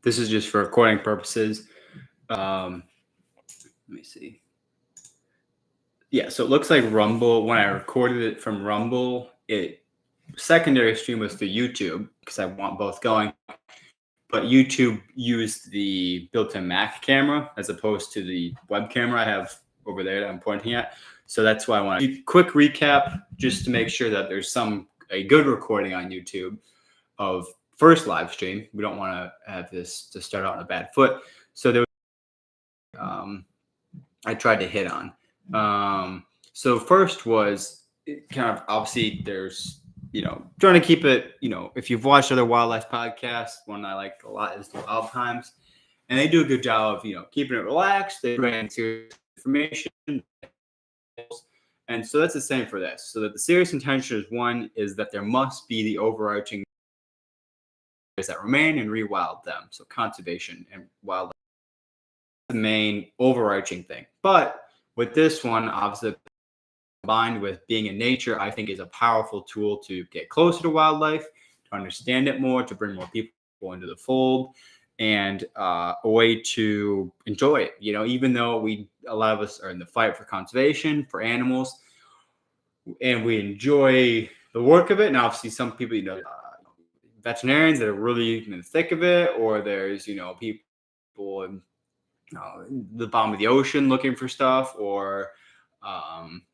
This is just for recording purposes. Let me see. Yeah, so it looks like Rumble, when I recorded it from Rumble, secondary stream was to YouTube because I want both going. But YouTube used the built-in Mac camera as opposed to the web camera I have over there that I'm pointing at. So that's why I want to quick recap just to make sure that there's a good recording on YouTube of first live stream. We don't want to have this to start out on a bad foot. So there was, I tried to hit on. So first was kind of obviously there's, trying to keep it, if you've watched other wildlife podcasts, one I like a lot is the Wild Times. And they do a good job of, keeping it relaxed. They bring in serious information. And so that's the same for this. So that the serious intention is that there must be the overarching that remain and rewild them. So conservation and wildlife, the main overarching thing. But with this one, obviously combined with being in nature, I think is a powerful tool to get closer to wildlife, to understand it more, to bring more people into the fold, and a way to enjoy it. Even though a lot of us are in the fight for conservation, for animals, and we enjoy the work of it. And obviously some people, veterinarians that are really in the thick of it, or there's, people in the bottom of the ocean looking for stuff, or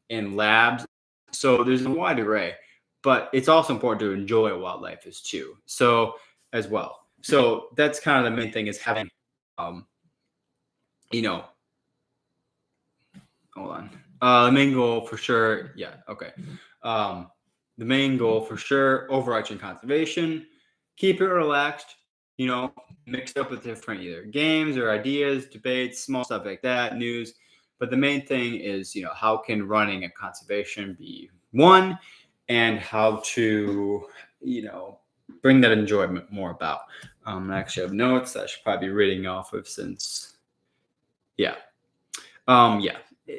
in labs. So there's a wide array, but it's also important to enjoy what wildlife is too. So as well. So that's kind of the main thing, is having, hold on. The main goal for sure. Yeah. Okay. The main goal for sure, overarching conservation, keep it relaxed, mixed up with different either games or ideas, debates, small stuff like that, news. But the main thing is, how can running and conservation be one, and how to, bring that enjoyment more about. I actually have notes that I should probably be reading off of since, yeah.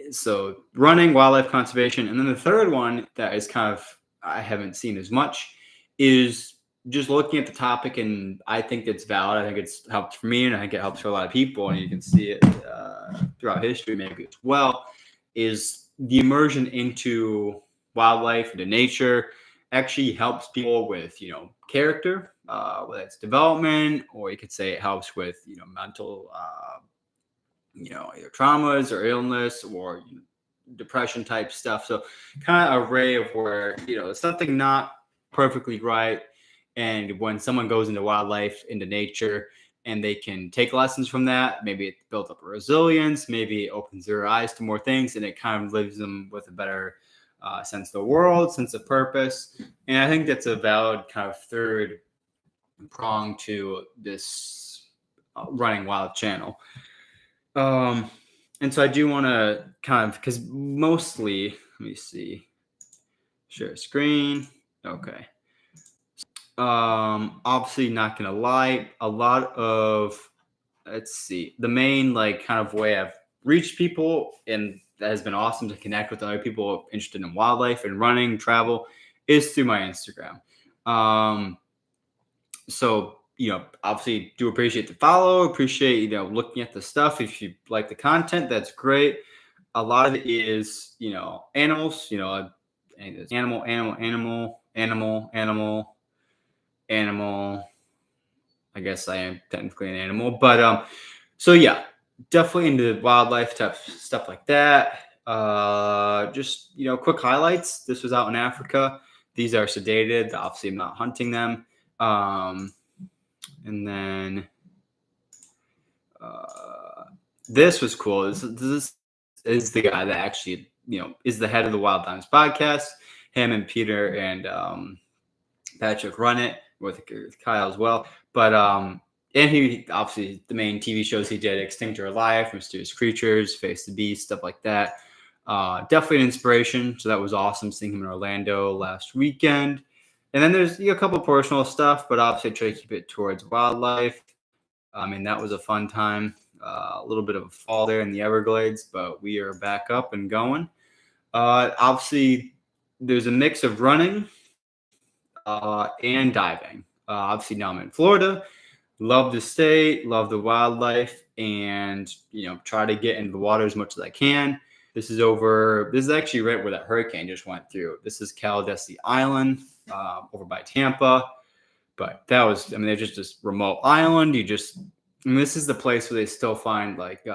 So running, wildlife conservation. And then the third one that is kind of, I haven't seen as much, is just looking at the topic, and I think it's valid. I think it's helped for me, and I think it helps for a lot of people, and you can see it throughout history maybe as well, is the immersion into wildlife, into nature, actually helps people with, character, whether it's development, or you could say it helps with, mental, either traumas or illness or depression type stuff. So kind of array of where, something not perfectly right. And when someone goes into wildlife, into nature, and they can take lessons from that, maybe it builds up a resilience, maybe it opens their eyes to more things, and it kind of leaves them with a better sense of the world, sense of purpose. And I think that's a valid kind of third prong to this running wild channel. And so I do want to kind of, because mostly, let me see, share screen. Okay. Obviously not going to lie, a lot of, let's see, the main kind of way I've reached people, and that has been awesome to connect with other people interested in wildlife and running, travel, is through my Instagram. So, obviously do appreciate the follow, appreciate, looking at the stuff. If you like the content, that's great. A lot of it is, animals, animal. I guess I am technically an animal, but, so yeah, definitely into wildlife stuff like that. Just, quick highlights. This was out in Africa. These are sedated. Obviously I'm not hunting them. And then this was cool. This is the guy that actually, is the head of the Wild Times podcast. Him and Peter and Patrick run it with Kyle as well. But and he obviously, the main TV shows he did, Extinct or Alive, Mysterious Creatures, Face the Beast, stuff like that. Definitely an inspiration. So that was awesome seeing him in Orlando last weekend. And then there's a couple of personal stuff, but obviously I try to keep it towards wildlife. That was a fun time. A little bit of a fall there in the Everglades, but we are back up and going. Obviously, there's a mix of running and diving. Obviously, now I'm in Florida. love the state, love the wildlife, and try to get into the water as much as I can. This is actually right where that hurricane just went through. This is Calabasas Island, over by Tampa. But that was, I mean, they're just this remote island. This is the place where they still find like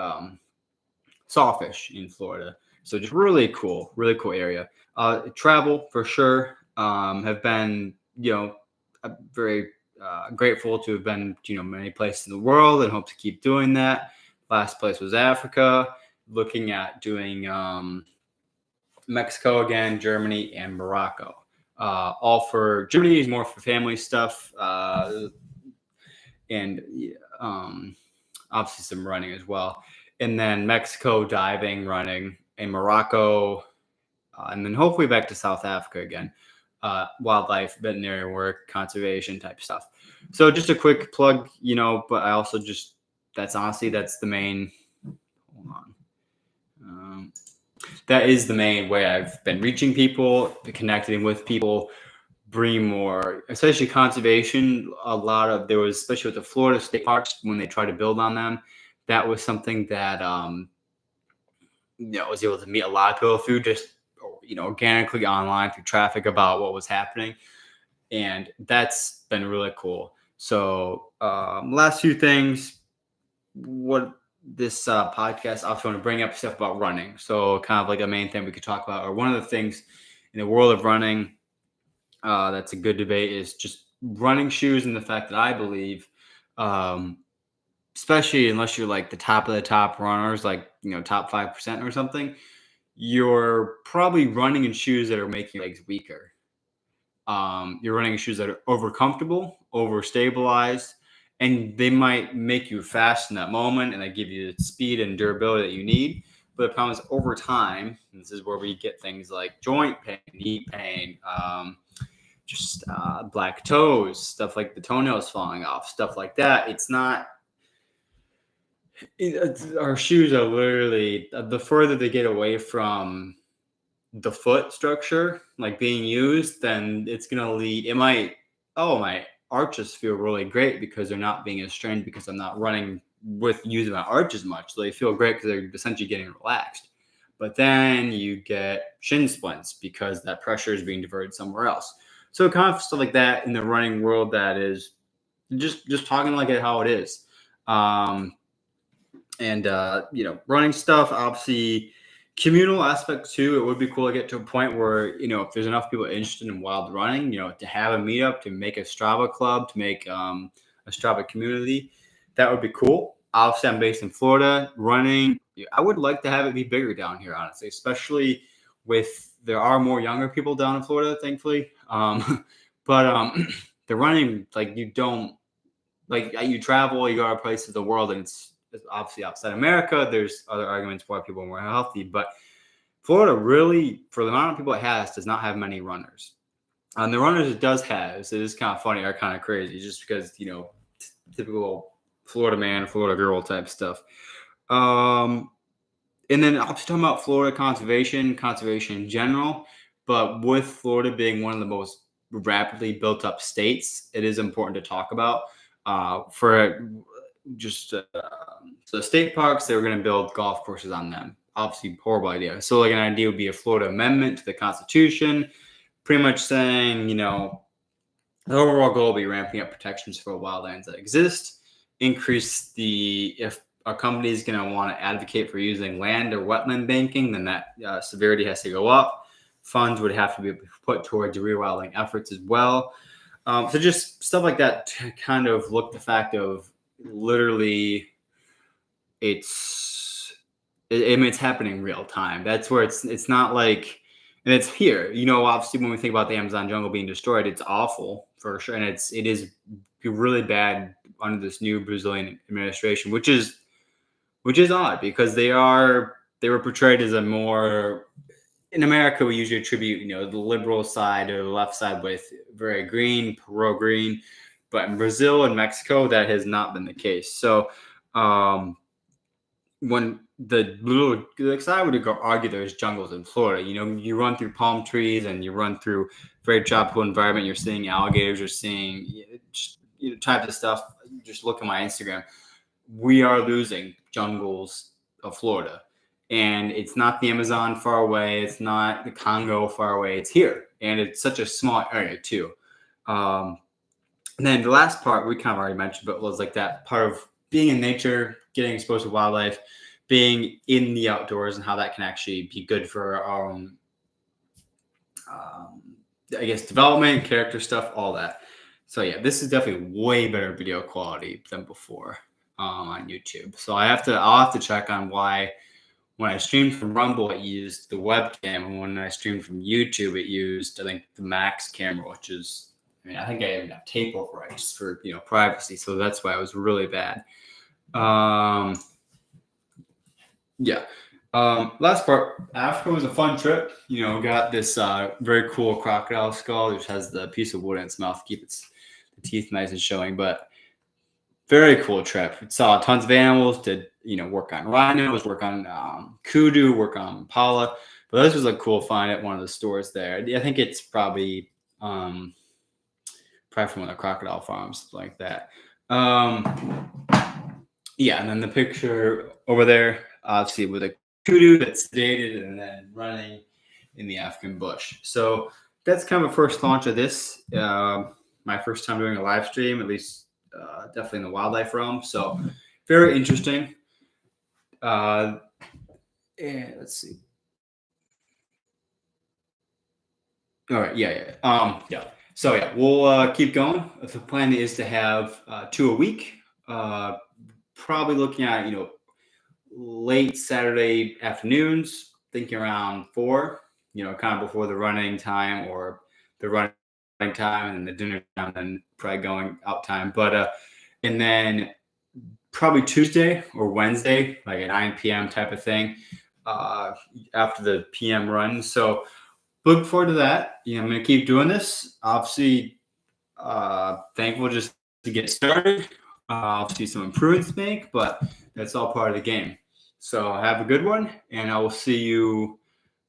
sawfish in Florida. So just really cool area. Travel for sure. Have been, very grateful to have been, many places in the world, and hope to keep doing that. Last place was Africa. Looking at doing Mexico again, Germany, and Morocco. All for Germany is more for family stuff, and obviously some running as well. And then Mexico, diving, running, and Morocco, and then hopefully back to South Africa again. Wildlife, veterinary work, conservation type stuff. So just a quick plug, but I also that's the main. Hold on. That is the main way I've been reaching people, connecting with people, bring more, especially conservation. There was, especially with the Florida state parks, when they try to build on them, that was something that I was able to meet a lot of people through just organically online through traffic about what was happening, and that's been really cool. So last few things, what this podcast, I also want to bring up stuff about running. So kind of like a main thing we could talk about, or one of the things in the world of running that's a good debate, is just running shoes, and the fact that I believe, especially unless you're like the top of the top runners, like top 5% or something, you're probably running in shoes that are making your legs weaker. You're running in shoes that are over comfortable, over stabilized, and they might make you fast in that moment, and they give you the speed and durability that you need. But the problem is, over time, and this is where we get things like joint pain, knee pain, black toes, stuff like the toenails falling off, stuff like that. Our shoes are literally, the further they get away from the foot structure, like being used, then it's going to lead, my arches feel really great because they're not being as strained, because I'm not running with using my arches much. So they feel great because they're essentially getting relaxed. But then you get shin splints because that pressure is being diverted somewhere else. So kind of stuff like that in the running world, that is just talking like it how it is. Running stuff, obviously communal aspect too. It would be cool to get to a point where, if there's enough people interested in wild running, to have a meetup, to make a Strava club, to make a Strava community. That would be cool. Obviously, I'm based in Florida. Running, I would like to have it be bigger down here, honestly, especially there are more younger people down in Florida, thankfully. But the running, like, you travel, you go to places in the world, and it's obviously outside America. There's other arguments why people are more healthy, but Florida really, for the amount of people it has, does not have many runners. And the runners it does have, it is kind of funny or kind of crazy, just because, typical Florida man, Florida girl type stuff. And then I'm just talking about Florida conservation in general, but with Florida being one of the most rapidly built up states, it is important to talk about. So state parks, they were going to build golf courses on them. Obviously, horrible idea. So like an idea would be a Florida amendment to the Constitution, pretty much saying, the overall goal will be ramping up protections for wildlands that exist, if a company is going to want to advocate for using land or wetland banking, then that severity has to go up. Funds would have to be put towards rewilding efforts as well. So just stuff like that to kind of look the fact of literally it's happening real time. That's where it's not like, and it's here, obviously when we think about the Amazon jungle being destroyed, it's awful for sure. And it is really bad under this new Brazilian administration, which is odd because they were portrayed as a more, in America, we usually attribute, the liberal side or the left side with very green, pro-green. But in Brazil and Mexico, that has not been the case. So when I would argue there's jungles in Florida, you run through palm trees and you run through very tropical environment. You're seeing alligators, you're seeing types of stuff. just look at my Instagram. We are losing jungles of Florida. And it's not the Amazon far away. It's not the Congo far away. It's here. And it's such a small area too. And then the last part we kind of already mentioned, but was like that part of being in nature, getting exposed to wildlife, being in the outdoors, and how that can actually be good for our own, I guess, development, character stuff, all that. So yeah, this is definitely way better video quality than before on YouTube. So I'll have to check on why when I streamed from Rumble, it used the webcam, and when I streamed from YouTube, it used, I think, the Max camera, which is, I mean, I think I even have tape over it just for, privacy. So that's why it was really bad. Yeah. Last part, Africa was a fun trip. Got this very cool crocodile skull, which has the piece of wood in its mouth to keep the teeth nice and showing. But very cool trip. Saw tons of animals. Did work on rhinos, work on kudu, work on impala. But this was a cool find at one of the stores there. I think it's probably from one of the crocodile farms, something like that. Yeah, and then the picture over there, obviously with a kudu that's sedated and then running in the African bush. So that's kind of a first launch of this. My first time doing a live stream, at least definitely in the wildlife realm. So very interesting. And let's see. All right. Yeah. Yeah. So yeah, we'll keep going. The plan is to have 2 a week. Probably looking at late Saturday afternoons, thinking around 4. Kind of before the running time or the running time and the dinner time, and then probably going out time. But and then probably Tuesday or Wednesday, like a 9 p.m. type of thing, after the PM run. So look forward to that. I'm going to keep doing this. Obviously, thankful just to get started. Obviously, some improvements to make, but that's all part of the game. So have a good one, and I will see you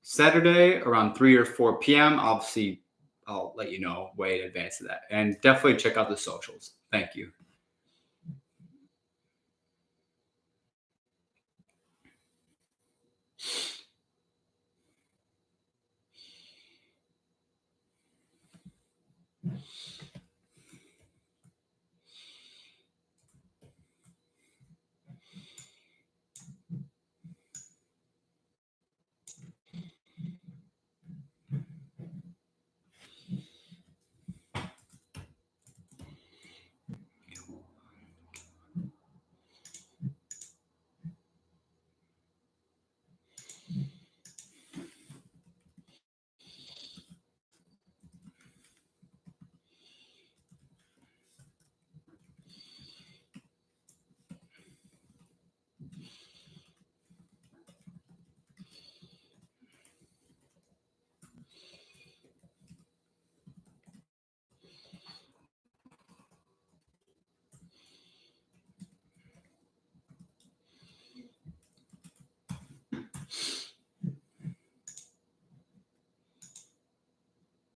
Saturday around 3 or 4 p.m. Obviously, I'll let you know way in advance of that. And definitely check out the socials. Thank you.